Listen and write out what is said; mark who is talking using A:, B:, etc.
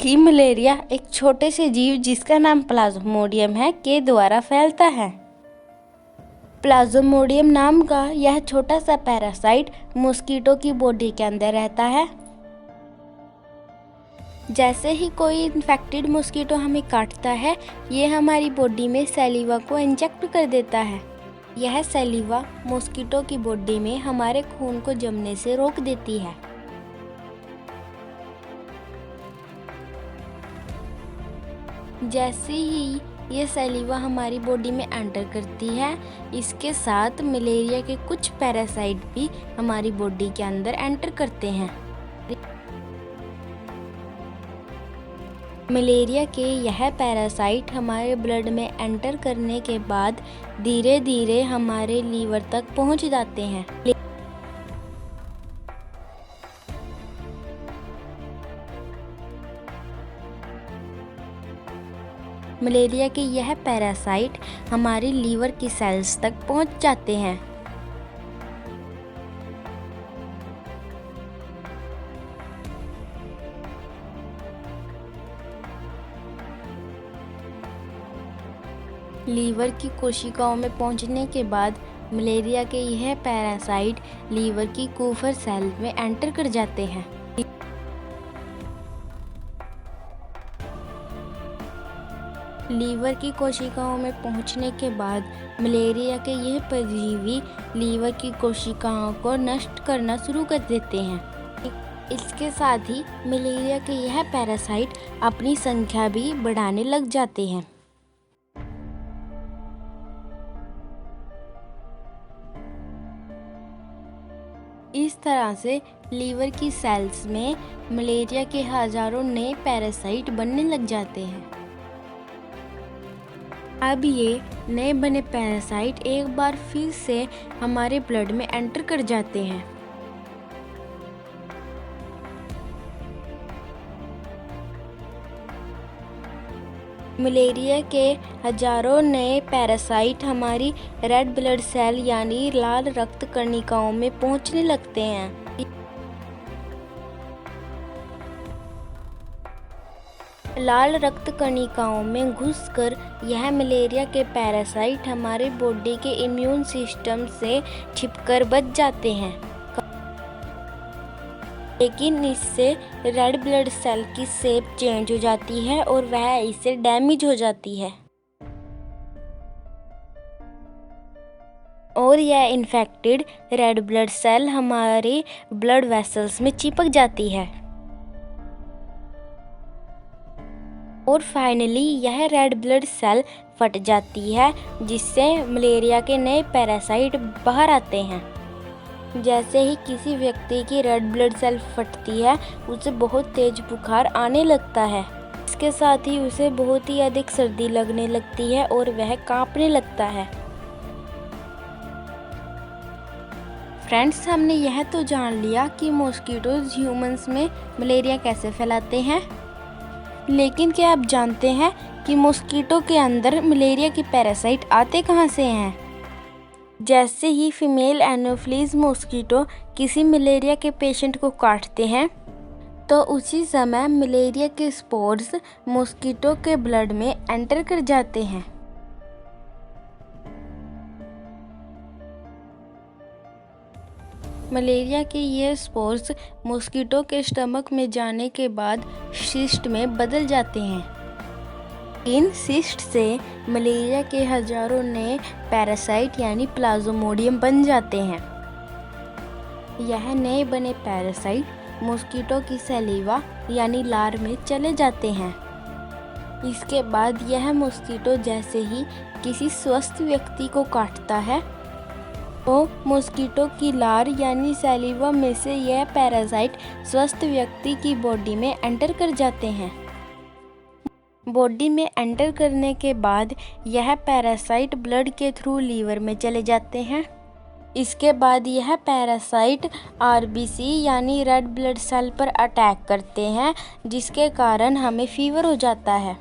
A: कि मलेरिया एक छोटे से जीव जिसका नाम प्लाज्मोडियम है के द्वारा फैलता है। प्लाज्मोडियम नाम का यह छोटा सा पैरासाइट मॉस्किटो की बॉडी के अंदर रहता है। जैसे ही कोई इन्फेक्टेड मॉस्किटो हमें काटता है, ये हमारी बॉडी में सैलिवा को इंजेक्ट कर देता है। यह सैलिवा मॉस्किटो की बॉडी में हमारे खून को जमने से रोक देती है। जैसे ही ये सैलिवा हमारी बॉडी में एंटर करती है, इसके साथ मलेरिया के कुछ पैरासाइट भी हमारी बॉडी के अंदर एंटर करते हैं। मलेरिया के यह पैरासाइट हमारे ब्लड में एंटर करने के बाद धीरे धीरे हमारे लीवर तक पहुंच जाते हैं। मलेरिया के यह पैरासाइट हमारी लीवर की सेल्स तक पहुंच जाते हैं। लीवर की कोशिकाओं में पहुंचने के बाद मलेरिया के यह पैरासाइट लीवर की कूफर सेल में एंटर कर जाते हैं। लीवर की कोशिकाओं में पहुंचने के बाद मलेरिया के यह परजीवी लीवर की कोशिकाओं को नष्ट करना शुरू कर देते हैं। इसके साथ ही मलेरिया के यह पैरासाइट अपनी संख्या भी बढ़ाने लग जाते हैं। इस तरह से लीवर की सेल्स में मलेरिया के हजारों नए पैरासाइट बनने लग जाते हैं। अब ये नए बने पैरासाइट एक बार फिर से हमारे ब्लड में एंटर कर जाते हैं। मलेरिया के हजारों नए पैरासाइट हमारी रेड ब्लड सेल यानी लाल रक्त कणिकाओं में पहुंचने लगते हैं। लाल रक्त कणिकाओं में घुसकर यह मलेरिया के पैरासाइट हमारे बॉडी के इम्यून सिस्टम से छिपकर बच जाते हैं। लेकिन इससे रेड ब्लड सेल की शेप चेंज हो जाती है और वह इससे डैमेज हो जाती है और यह इन्फेक्टेड रेड ब्लड सेल हमारे ब्लड वेसल्स में चिपक जाती है और फाइनली यह रेड ब्लड सेल फट जाती है, जिससे मलेरिया के नए पैरासाइट बाहर आते हैं। जैसे ही किसी व्यक्ति की रेड ब्लड सेल फटती है, उसे बहुत तेज बुखार आने लगता है। इसके साथ ही उसे बहुत ही अधिक सर्दी लगने लगती है और वह कांपने लगता है। फ्रेंड्स, हमने यह तो जान लिया कि मॉस्किटोज ह्यूमंस में मलेरिया कैसे फैलाते हैं, लेकिन क्या आप जानते हैं कि मॉस्किटो के अंदर मलेरिया की पैरासाइट आते कहां से हैं? जैसे ही फीमेल एनोफिलीज मॉस्किटो किसी मलेरिया के पेशेंट को काटते हैं, तो उसी समय मलेरिया के स्पोर्स मॉस्किटो के ब्लड में एंटर कर जाते हैं। मलेरिया के ये स्पोर्स मॉस्किटो के स्टमक में जाने के बाद सिस्ट में बदल जाते हैं। इन सिस्ट से मलेरिया के हजारों नए पैरासाइट यानी प्लाज्मोडियम बन जाते हैं। यह नए बने पैरासाइट मॉस्किटो की सैलिवा यानी लार में चले जाते हैं। इसके बाद यह मॉस्किटो जैसे ही किसी स्वस्थ व्यक्ति को काटता है, तो मॉस्किटो की लार यानी सैलिवा में से यह पैरासाइट स्वस्थ व्यक्ति की बॉडी में एंटर कर जाते हैं। बॉडी में एंटर करने के बाद यह पैरासाइट ब्लड के थ्रू लीवर में चले जाते हैं। इसके बाद यह पैरासाइट आरबीसी यानी रेड ब्लड सेल पर अटैक करते हैं, जिसके कारण हमें फीवर हो जाता है।